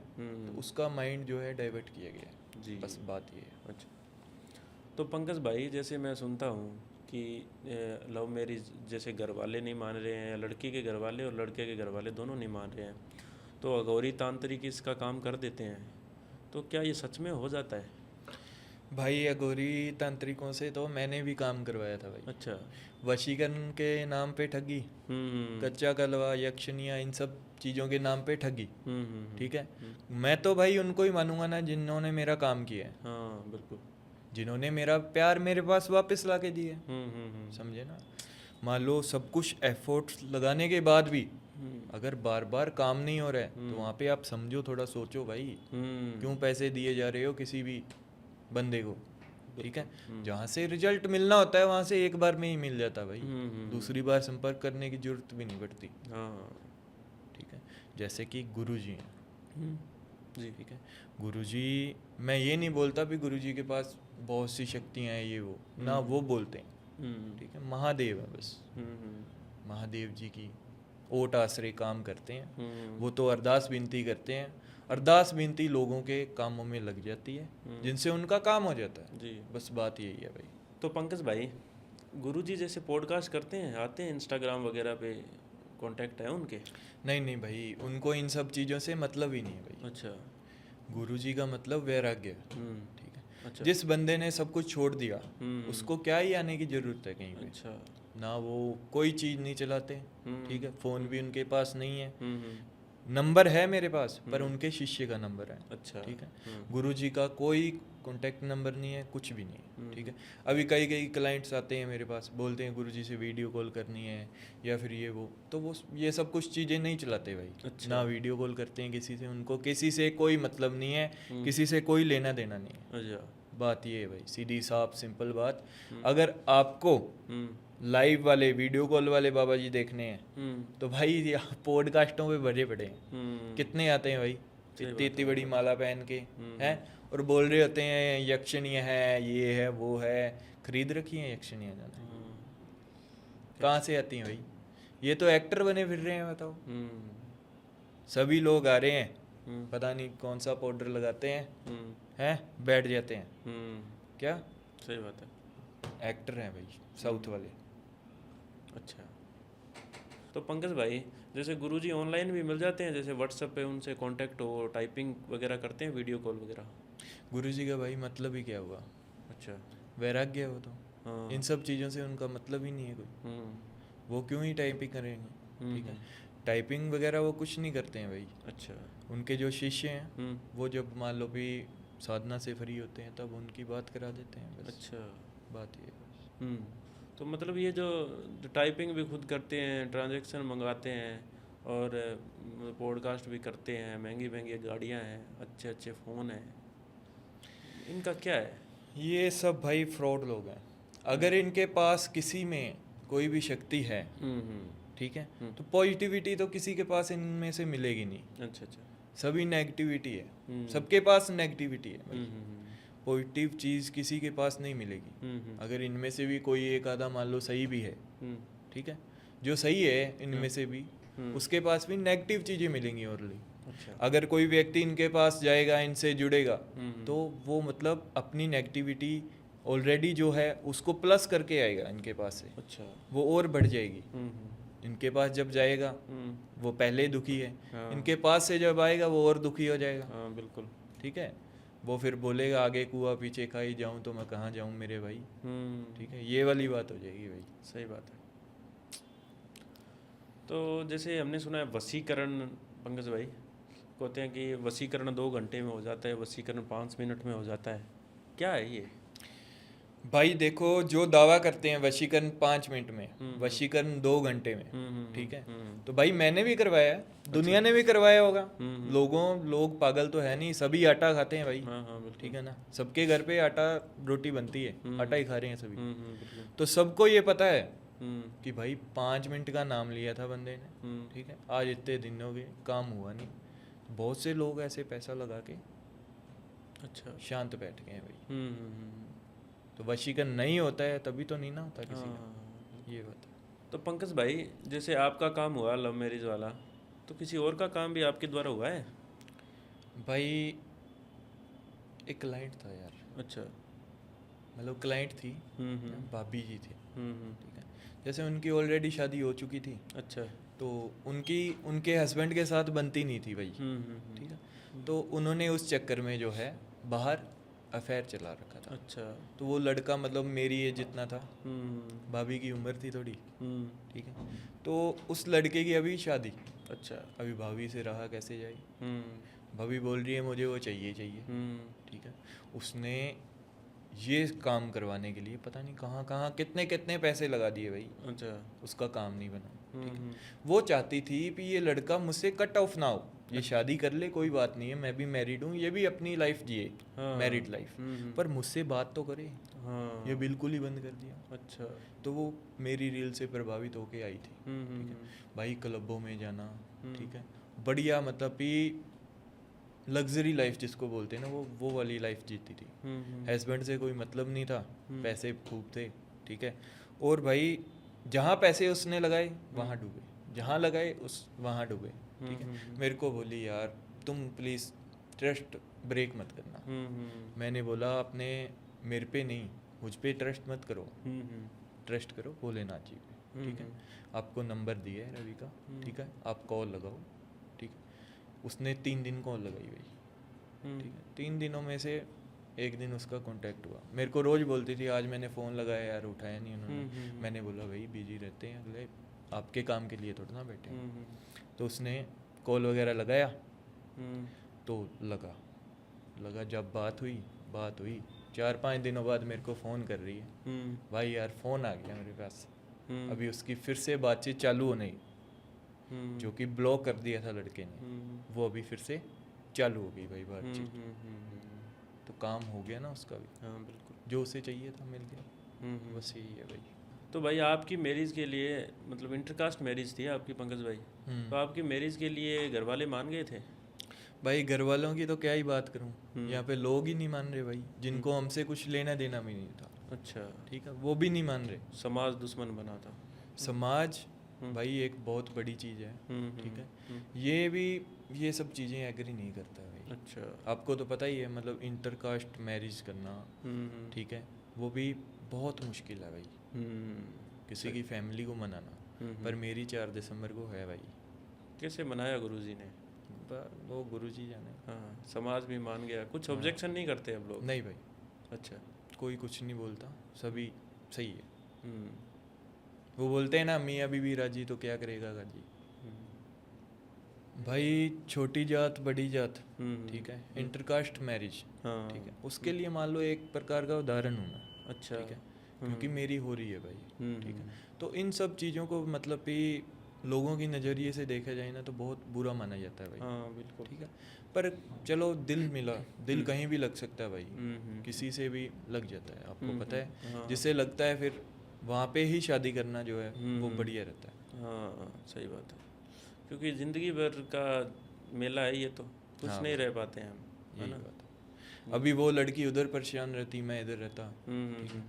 तो उसका माइंड जो है डाइवर्ट किया गया है जी। बस बात ये है। अच्छा, तो पंकज भाई जैसे मैं सुनता हूँ कि लव मैरिज जैसे घर वाले नहीं मान रहे हैं, या लड़की के घर वाले और लड़के के घर वाले दोनों नहीं मान रहे हैं, तो अघोरी तांत्रिक इसका काम कर देते हैं, तो क्या ये सच में हो जाता है? भाई अघोरी तांत्रिकों से तो मैंने भी काम करवाया था भाई। अच्छा। वशीकरण के नाम पे ठगी, कच्चा कलवा, यक्षिणिया, इन सब चीज़ों के नाम पे ठगी, ठीक है। मैं तो भाई उनको ही मानूंगा ना जिन्होंने मेरा काम किया है। हाँ बिल्कुल। जिन्होंने मेरा प्यार मेरे पास वापस ला के दिए, समझे ना। मान लो सब कुछ एफर्ट्स लगाने के बाद भी अगर बार बार काम नहीं हो रहा है तो वहाँ पे आप समझो, थोड़ा सोचो भाई, क्यों पैसे दिए जा रहे हो किसी भी बंदे को, ठीक है। जहाँ से रिजल्ट मिलना होता है वहाँ से एक बार में ही मिल जाता भाई, दूसरी बार संपर्क करने की जरूरत भी नहीं पड़ती। हाँ ठीक है, जैसे कि गुरुजी हैं जी, ठीक है। गुरुजी, मैं ये नहीं बोलता भी गुरुजी के पास बहुत सी शक्तियाँ हैं ये वो ना, वो बोलते हैं, ठीक है, महादेव है बस। महादेव जी की ओट आश्रय काम करते हैं, वो तो अरदास विनती करते हैं, अरदास विनती लोगों के कामों में लग जाती है जिनसे उनका काम हो जाता है जी। बस बात यही है भाई। तो पंकज भाई, गुरुजी जैसे पॉडकास्ट करते हैं, आते हैं इंस्टाग्राम वगैरह पे, कांटेक्ट है उनके? नहीं नहीं भाई, उनको इन सब चीज़ों से मतलब ही नहीं है भाई। अच्छा। गुरुजी का मतलब वैराग्य, ठीक है। अच्छा। जिस बंदे ने सब कुछ छोड़ दिया उसको क्या ही आने की जरूरत है कहीं पे। अच्छा। ना वो कोई चीज़ नहीं चलाते, ठीक है, फ़ोन भी उनके पास नहीं है, नंबर है मेरे पास पर उनके शिष्य का नंबर है। अच्छा। ठीक है, गुरुजी का कोई कॉन्टैक्ट नंबर नहीं है, कुछ भी नहीं है, ठीक है। अभी कई कई क्लाइंट्स आते हैं मेरे पास, बोलते हैं गुरुजी से वीडियो कॉल करनी है या फिर ये वो, तो वो ये सब कुछ चीज़ें नहीं चलाते भाई। अच्छा। ना वीडियो कॉल करते हैं किसी से, उनको किसी से कोई मतलब नहीं है, किसी से कोई लेना देना नहीं है। अच्छा। बात ये है भाई, सीधी साफ सिंपल बात। अगर आपको लाइव वाले वीडियो कॉल वाले बाबा जी देखने हैं तो भाई पॉडकास्टों पे भरे पड़े हैं, कितने आते हैं भाई इतनी इतनी बड़ी माला पहन के हैं और बोल रहे होते हैं यक्षिणियाँ है, ये है वो है। खरीद रखी है यक्षिणियाँ जाना, कहाँ से आती हैं भाई? ये तो एक्टर बने फिर रहे हैं, बताओ। सभी लोग आ रहे हैं, पता नहीं कौन सा पाउडर लगाते हैं बैठ जाते हैं। क्या सही बात है, एक्टर हैं भाई साउथ वाले। अच्छा, तो पंकज भाई जैसे गुरुजी ऑनलाइन भी मिल जाते हैं, जैसे व्हाट्सएप पे उनसे कांटेक्ट हो, टाइपिंग वगैरह करते हैं, वीडियो कॉल वगैरह? गुरुजी का भाई मतलब ही क्या हुआ? अच्छा। वैराग्य है वो तो। हाँ। इन सब चीज़ों से उनका मतलब ही नहीं है कोई, वो क्यों ही टाइपिंग करेंगे, ठीक है। टाइपिंग वगैरह वो कुछ नहीं करते हैं भाई। अच्छा। उनके जो शिष्य हैं वो जब मान लो भी साधना से फ्री होते हैं तब उनकी बात करा देते हैं बस। अच्छा, बात ये है। तो मतलब ये जो टाइपिंग भी खुद करते हैं, ट्रांजैक्शन मंगवाते हैं और पॉडकास्ट भी करते हैं, महंगी महंगी गाड़ियाँ हैं, अच्छे अच्छे फ़ोन हैं, इनका क्या है? ये सब भाई फ्रॉड लोग हैं। अगर इनके पास किसी में कोई भी शक्ति है, ठीक है, तो पॉजिटिविटी तो किसी के पास इनमें से मिलेगी नहीं। अच्छा अच्छा। सभी नेगेटिविटी है, सबके पास नेगेटिविटी है। पॉजिटिव चीज़ किसी के पास नहीं मिलेगी। अगर इनमें से भी कोई एक आधा मान लो सही भी है, ठीक है, जो सही है इनमें से भी उसके पास भी नेगेटिव चीज़ें मिलेंगी ओरली। अच्छा। अगर कोई व्यक्ति इनके पास जाएगा, इनसे जुड़ेगा, तो वो मतलब अपनी नेगेटिविटी ऑलरेडी जो है उसको प्लस करके आएगा इनके पास से। अच्छा। वो और बढ़ जाएगी, इनके पास जब जाएगा वो पहले ही दुखी है, हाँ। इनके पास से जब आएगा वो और दुखी हो जाएगा। हाँ बिल्कुल। ठीक है, वो फिर बोलेगा आगे कुआ पीछे खाई जाऊं तो मैं कहाँ जाऊं मेरे भाई। ठीक है, ये वाली बात हो जाएगी भाई। सही बात है। तो जैसे हमने सुना है वशीकरण, पंकज भाई कहते हैं कि वशीकरण 2 घंटे में हो जाता है, वशीकरण 5 मिनट में हो जाता है, क्या है ये? भाई देखो, जो दावा करते हैं वशीकरण 5 मिनट में, वशीकरण 2 घंटे में, ठीक है, तो भाई मैंने भी करवाया है, दुनिया ने भी करवाया होगा। लोग पागल तो है नहीं, सभी आटा खाते हैं भाई। हाँ हाँ बिल्कुल। ठीक है ना, सबके घर पे आटा रोटी बनती है, आटा ही खा रहे हैं सभी। तो सबको ये पता है कि भाई 5 मिनट का नाम लिया था बंदे ने, ठीक है, आज इतने दिन हो गए काम हुआ नहीं। बहुत से लोग ऐसे पैसा लगा के अच्छा शांत बैठ गए हैं भाई। तो वशीकरण नहीं होता है तभी तो नहीं ना होता किसी का, ये बात है। तो पंकज भाई जैसे आपका काम हुआ लव मैरिज वाला, तो किसी और का काम भी आपके द्वारा हुआ है? भाई एक क्लाइंट था यार, अच्छा। मतलब क्लाइंट थी, भाभी जी थी, ठीक है, जैसे उनकी ऑलरेडी शादी हो चुकी थी। अच्छा। तो उनके हस्बैंड के साथ बनती नहीं थी भाई। ठीक है, तो उन्होंने उस चक्कर में जो है बाहर अफेयर चला रखा था। अच्छा। तो वो लड़का मतलब मेरी एज जितना था, भाभी की उम्र थी थोड़ी, ठीक है, तो उस लड़के की अभी शादी। अच्छा। अभी भाभी से रहा कैसे जाए, भाभी बोल रही है मुझे वो चाहिए चाहिए, ठीक है, उसने ये काम करवाने के लिए पता नहीं कहाँ कहाँ कितने कितने पैसे लगा दिए भाई। अच्छा। उसका काम नहीं बना, ठीक है, वो चाहती थी कि ये लड़का मुझसे कट ऑफ ना हो, ये शादी कर ले कोई बात नहीं है, मैं भी मैरिड हूँ, ये भी अपनी लाइफ जिए, मैरिड लाइफ, पर मुझसे बात तो करे। ये बिल्कुल ही बंद कर दिया। अच्छा। तो वो मेरी रील से प्रभावित होके आई थी, ठीक है, भाई क्लबों में जाना, ठीक है, बढ़िया, मतलब कि लग्जरी लाइफ जिसको बोलते हैं ना, वो वाली लाइफ जीती थी। हस्बैंड से कोई मतलब नहीं था, पैसे खूब थे, ठीक है, और भाई जहाँ पैसे उसने लगाए वहाँ डूबे, जहाँ लगाए वहाँ डूबे, ठीक है। मेरे को बोली यार तुम प्लीज़ ट्रस्ट ब्रेक मत करना। मैंने बोला अपने मेरे पे नहीं, मुझ पे ट्रस्ट मत करो, ट्रस्ट करो भोलेनाथ जी पे, ठीक है, आपको नंबर दिया है रवि का, ठीक है, आप कॉल लगाओ, ठीक है। उसने 3 दिन कॉल लगाई भाई, ठीक है, 3 दिनों में से एक दिन उसका कांटेक्ट हुआ। मेरे को रोज़ बोलती थी आज मैंने फ़ोन लगाया यार उठाया नहीं उन्होंने। मैंने बोला भाई बिजी रहते हैं अगले, आपके काम के लिए थोड़ा ना बैठे। तो उसने कॉल वगैरह लगाया, तो लगा जब बात हुई 4-5 दिनों बाद मेरे को फ़ोन कर रही है, भाई यार फ़ोन आ गया मेरे पास, अभी उसकी फिर से बातचीत चालू हो नहीं, जो कि ब्लॉक कर दिया था लड़के ने, वो अभी फिर से चालू हो गई भाई बातचीत। तो काम हो गया ना उसका भी। हाँ बिल्कुल, जो उसे चाहिए था मिल गया, बस यही है भाई। तो भाई आपकी मैरिज के लिए, मतलब इंटरकास्ट मैरिज थी आपकी पंकज भाई, तो आपकी मैरिज के लिए घर वाले मान गए थे? भाई घर वालों की तो क्या ही बात करूं, यहाँ पे लोग ही नहीं मान रहे भाई, जिनको हमसे कुछ लेना देना भी नहीं था। अच्छा। ठीक है, वो भी नहीं मान रहे। समाज दुश्मन बना था। समाज भाई एक बहुत बड़ी चीज़ है, ठीक है, ये सब चीज़ें एग्री नहीं करता है भाई। अच्छा। आपको तो पता ही है, मतलब इंटरकास्ट मैरिज करना, ठीक है, वो भी बहुत मुश्किल है भाई, किसी की फैमिली को मनाना। पर मेरी 4 दिसंबर को है भाई। कैसे मनाया गुरुजी ने? वो गुरुजी जाने। हाँ, समाज भी मान गया, कुछ ऑब्जेक्शन नहीं करते अब लोग? नहीं भाई। अच्छा। कोई कुछ नहीं बोलता, सभी सही है। वो बोलते हैं ना मियाँ बीवी राजी तो क्या करेगा गाजी। भाई छोटी जात बड़ी जात, ठीक है, इंटरकास्ट मैरिज, ठीक है, उसके लिए मान लो एक प्रकार का उदाहरण हूँ मैं। अच्छा। ठीक है, क्योंकि मेरी हो रही है भाई, ठीक है, तो इन सब चीज़ों को मतलब कि लोगों की नज़रिए से देखा जाए ना तो बहुत बुरा माना जाता है भाई। हाँ बिल्कुल। ठीक है, पर चलो दिल मिला, दिल कहीं भी लग सकता है भाई, किसी से भी लग जाता है, आपको पता है, जिससे लगता है फिर वहाँ पे ही शादी करना जो है वो बढ़िया रहता है। हाँ सही बात है, क्योंकि ज़िंदगी भर का मेला है ये, तो कुछ नहीं रह पाते हैं हम, है ना। बात है। अभी वो लड़की उधर परेशान रहती, मैं इधर रहता, ठीक है,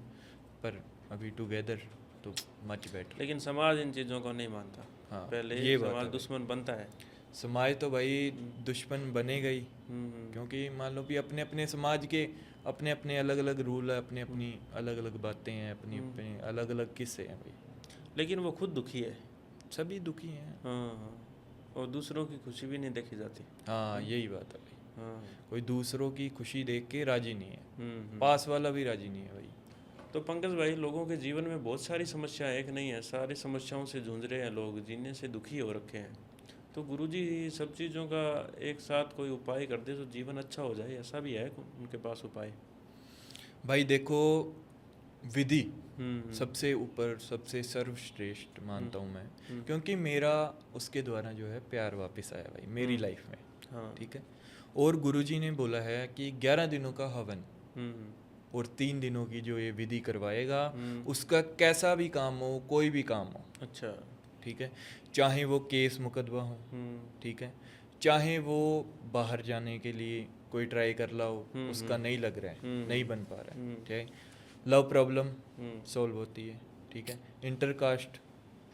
पर अभी टुगेदर तो मच बेटर। लेकिन समाज इन चीज़ों को नहीं मानता। हाँ, पहले ये समाज दुश्मन बनता है। समाज तो भाई दुश्मन बनेगा ही, क्योंकि मान लो कि अपने अपने समाज के अपने अपने अलग अलग रूल है, अपनी अपनी अलग अलग बातें हैं, अपनी अपनी अलग अलग किस्से हैं भाई। लेकिन वो खुद दुखी है। सभी दुखी हैं। हाँ, और दूसरों की खुशी भी नहीं देखी जाती। हाँ यही बात है भाई, हाँ। कोई दूसरों की खुशी देख के राजी नहीं है, हम्म। पास वाला भी राजी नहीं है भाई। तो पंकज भाई, लोगों के जीवन में बहुत सारी समस्या एक नहीं है, सारी समस्याओं से जूझ रहे हैं लोग, जीने से दुखी हो रखे हैं। तो गुरुजी सब चीज़ों का एक साथ कोई उपाय कर दे तो जीवन अच्छा हो जाए, ऐसा भी है उनके पास उपाय? भाई देखो, विधि हम्म। सबसे ऊपर, सबसे सर्वश्रेष्ठ मानता हूँ मैं, हम्म। क्योंकि मेरा उसके द्वारा जो है प्यार वापस आया भाई मेरी लाइफ में। हाँ। ठीक है, और गुरुजी ने बोला है कि 11 दिनों का हवन हम्म। और 3 दिनों की जो ये विधि करवाएगा, हम्म। उसका कैसा भी काम हो, कोई भी काम हो, अच्छा। ठीक है, चाहे वो केस मुकदमा हो, हम्म। ठीक है, चाहे वो बाहर जाने के लिए कोई ट्राई कर रहा हो, उसका नहीं लग रहा है, नहीं बन पा रहा है, ठीक है, लव प्रॉब्लम सॉल्व होती है, ठीक है, इंटरकास्ट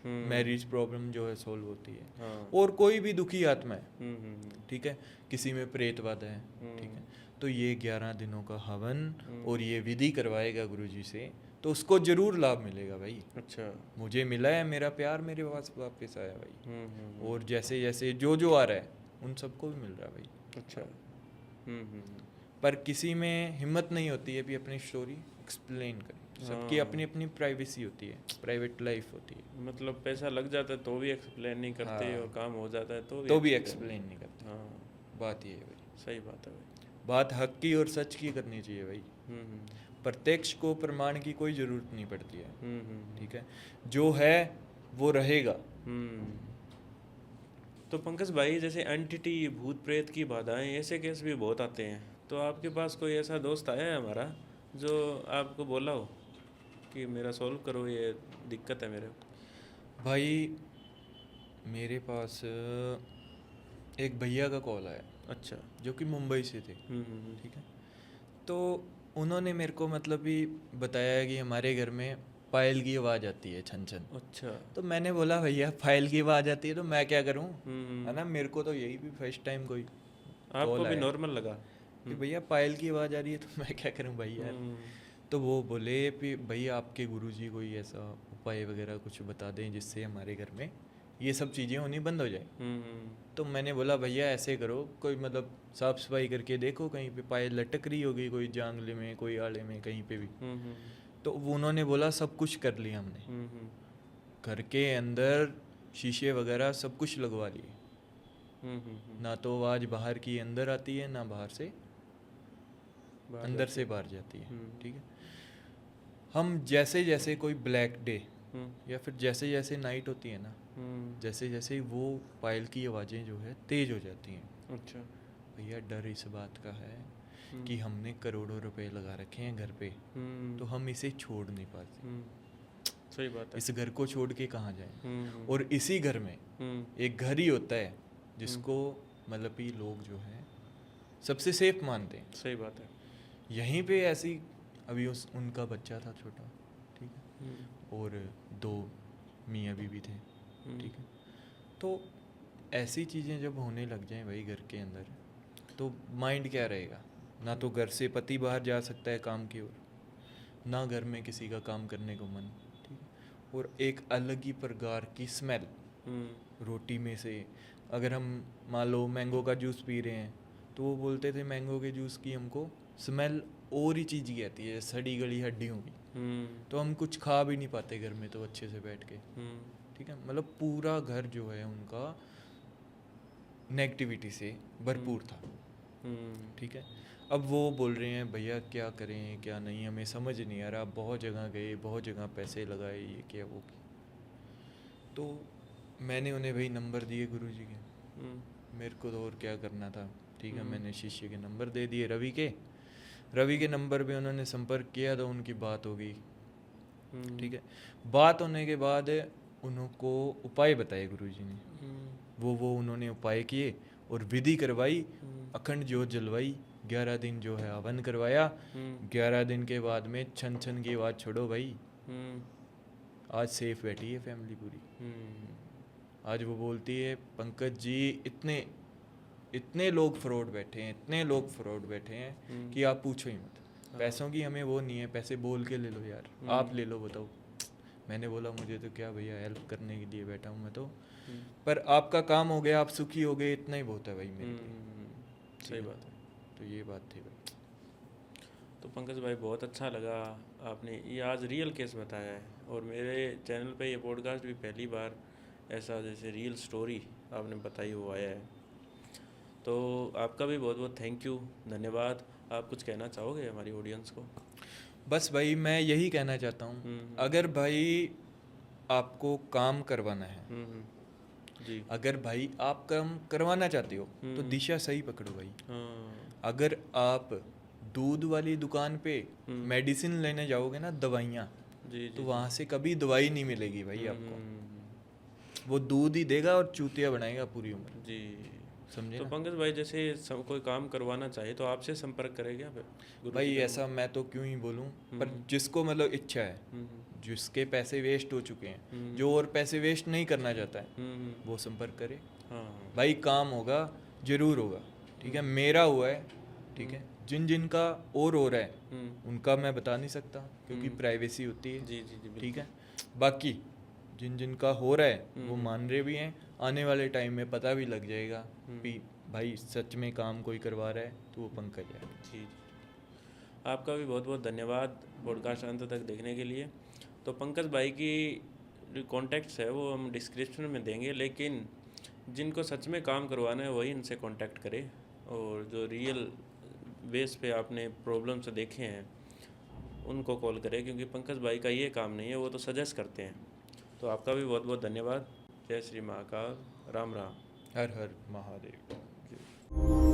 मैरिज प्रॉब्लम जो है सॉल्व होती है, हाँ। और कोई भी दुखी आत्मा है, ठीक है, किसी में प्रेतवाद है, ठीक है, तो ये 11 दिनों का हवन और ये विधि करवाएगा गुरुजी से, तो उसको जरूर लाभ मिलेगा भाई। अच्छा। मुझे मिला है, मेरा प्यार मेरे पास वापस आया भाई, और जैसे जैसे जो जो आ रहा है उन सबको भी मिल रहा है भाई। अच्छा। पर किसी में हिम्मत नहीं होती है भी अपनी स्टोरी एक्सप्लेन करें, सबकी अपनी अपनी प्राइवेसी होती है, प्राइवेट लाइफ होती है, मतलब पैसा लग जाता है तो भी एक्सप्लेन नहीं करते, हाँ। और काम हो जाता है तो भी एक्सप्लेन नहीं करते। हाँ, बात ये है भाई, सही बात है भाई। बात हक की और सच की करनी चाहिए भाई, प्रत्यक्ष को प्रमाण की कोई ज़रूरत नहीं पड़ती है, ठीक है, जो है वो रहेगा। तो पंकज भाई, जैसे एंटिटी, भूत प्रेत की बाधाएं, ऐसे केस भी बहुत आते हैं, तो आपके पास कोई ऐसा दोस्त आया है हमारा जो आपको बोला हो कि मेरा सॉल्व करो, ये दिक्कत है मेरे? भाई मेरे पास एक भैया का कॉल आया, अच्छा। जो कि मुंबई से थे, ठीक है, तो उन्होंने मेरे को मतलब भी बताया कि हमारे घर में पायल की आवाज़ आती है, छन छन। अच्छा। तो मैंने बोला भैया पायल की आवाज़ आती है तो मैं क्या करूं, है ना, मेरे को तो यही भी फर्स्ट टाइम कोई आपको भी नॉर्मल लगा कि भैया पायल की आवाज़ आ रही है तो मैं क्या करूं भाई यार। तो वो बोले कि भैया आपके गुरुजी कोई ऐसा उपाय वगैरह कुछ बता दें जिससे हमारे घर में ये सब चीज़ें होनी बंद हो जाए। तो मैंने बोला भैया ऐसे करो, कोई मतलब साफ सफाई करके देखो, कहीं पे पायल लटक रही होगी, कोई जांगले में, कोई आड़े में, कहीं पे भी। तो उन्होंने बोला सब कुछ कर लिया हमने, घर के अंदर शीशे वगैरह सब कुछ लगवा लिए, ना तो आवाज़ बाहर की अंदर आती है, ना बाहर से अंदर से बाहर जाती है, ठीक है। हम जैसे जैसे कोई ब्लैक डे या फिर जैसे जैसे नाइट होती है ना, जैसे जैसे वो पायल की आवाज़ें जो है तेज हो जाती हैं। अच्छा। भैया डर इस बात का है कि हमने करोड़ों रुपए लगा रखे हैं घर पे, तो हम इसे छोड़ नहीं पाते। सही बात है। इस घर को छोड़ के कहाँ जाएं, और इसी घर में एक घर ही होता है जिसको मतलब कि लोग जो है सबसे सेफ मानते हैं। सही बात है। यहीं पे ऐसी अभी उनका बच्चा था छोटा, ठीक है, और 2 मियाँ बीवी थे, ठीक है, तो ऐसी चीज़ें जब होने लग जाएं भाई घर के अंदर, तो माइंड क्या रहेगा, ना तो घर से पति बाहर जा सकता है काम की ओर, ना घर में किसी का काम करने को मन, ठीक है, और एक अलग ही प्रकार की स्मेल रोटी में से। अगर हम मान लो मैंगो का जूस पी रहे हैं तो वो बोलते थे मैंगो के जूस की हमको स्मेल और ही चीज़ की आती है, सड़ी गली हड्डियों की, तो हम कुछ खा भी नहीं पाते घर में तो अच्छे से बैठ के, ठीक है, मतलब पूरा घर जो है उनका नेगेटिविटी से भरपूर था, ठीक है। अब वो बोल रहे हैं भैया क्या करें क्या नहीं, हमें समझ नहीं आ रहा, बहुत जगह गए, बहुत जगह पैसे लगाए, ये क्या वो क्या। तो मैंने उन्हें भाई नंबर दिए गुरुजी के, मेरे को तो और क्या करना था, ठीक है, मैंने शिष्य के नंबर दे दिए, रवि के नंबर पे उन्होंने संपर्क किया तो उनकी बात हो गई, ठीक है। बात होने के बाद उनको उपाय बताए गुरुजी ने, वो उन्होंने उपाय किए और विधि करवाई, अखंड ज्योत जलवाई, 11 दिन जो है हवन करवाया, 11 दिन के बाद में छन छन की आवाज़ छोड़ो भाई, आज सेफ बैठी है फैमिली पूरी। आज वो बोलती है पंकज जी इतने लोग फ्रॉड बैठे हैं, इतने लोग फ्रॉड बैठे हैं कि आप पूछो ही मत। पैसों की हमें वो नहीं है, पैसे बोल के ले लो यार, आप ले लो, बताओ मैंने बोला मुझे तो क्या भैया, हेल्प करने के लिए बैठा हूँ मैं तो, पर आपका काम हो गया, आप सुखी हो गए, इतना ही बहुत है भाई मेरे लिए। सही बात है। तो ये बात थी भाई। तो पंकज भाई बहुत अच्छा लगा, आपने ये आज रियल केस बताया है, और मेरे चैनल पे ये पॉडकास्ट भी पहली बार ऐसा जैसे रियल स्टोरी आपने बताई वो आया है। तो आपका भी बहुत बहुत थैंक यू, धन्यवाद। आप कुछ कहना चाहोगे हमारी ऑडियंस को? बस भाई मैं यही कहना चाहता हूँ, अगर भाई आपको काम करवाना है, जी, अगर भाई आप काम करवाना चाहते हो तो दिशा सही पकड़ो भाई। हाँ, अगर आप दूध वाली दुकान पे मेडिसिन लेने जाओगे ना, दवाइयाँ, जी, तो जी, वहाँ से कभी दवाई नहीं मिलेगी भाई आपको। हम्म, वो दूध ही देगा और चूतिया बनाएगा पूरी उम्र, जी। समझे तो ना पंकज भाई जैसे कोई काम करवाना चाहे तो आपसे संपर्क करे क्या फिर? गुरु भाई? जी का ऐसा मैं तो क्यों ही बोलूँ, पर जिसको मतलब इच्छा है, जिसके पैसे वेस्ट हो चुके हैं, जो और पैसे वेस्ट नहीं करना चाहता है, वो संपर्क करे हाँ, भाई। काम होगा, जरूर होगा, ठीक है। मेरा हुआ है, ठीक है। जिन जिन का और हो रहा है उनका मैं बता नहीं सकता, क्योंकि प्राइवेसी होती है, जी, जी, जी, ठीक है। बाकी जिन जिन का हो रहा है वो मान रहे भी हैं, आने वाले टाइम में पता भी लग जाएगा कि भाई सच में काम कोई करवा रहा है तो वो पंकज है। जी, जी। आपका भी बहुत बहुत धन्यवाद पॉडकास्ट अंत तक देखने के लिए। तो पंकज भाई की जो कॉन्टैक्ट्स है वो हम डिस्क्रिप्शन में देंगे, लेकिन जिनको सच में काम करवाना है वही इनसे कांटेक्ट करें, और जो रियल बेस पे आपने प्रॉब्लम्स देखे हैं उनको कॉल करें, क्योंकि पंकज भाई का ये काम नहीं है, वो तो सजेस्ट करते हैं। तो आपका भी बहुत बहुत धन्यवाद। जय श्री महाकाल, राम राम। हर हर महादेव।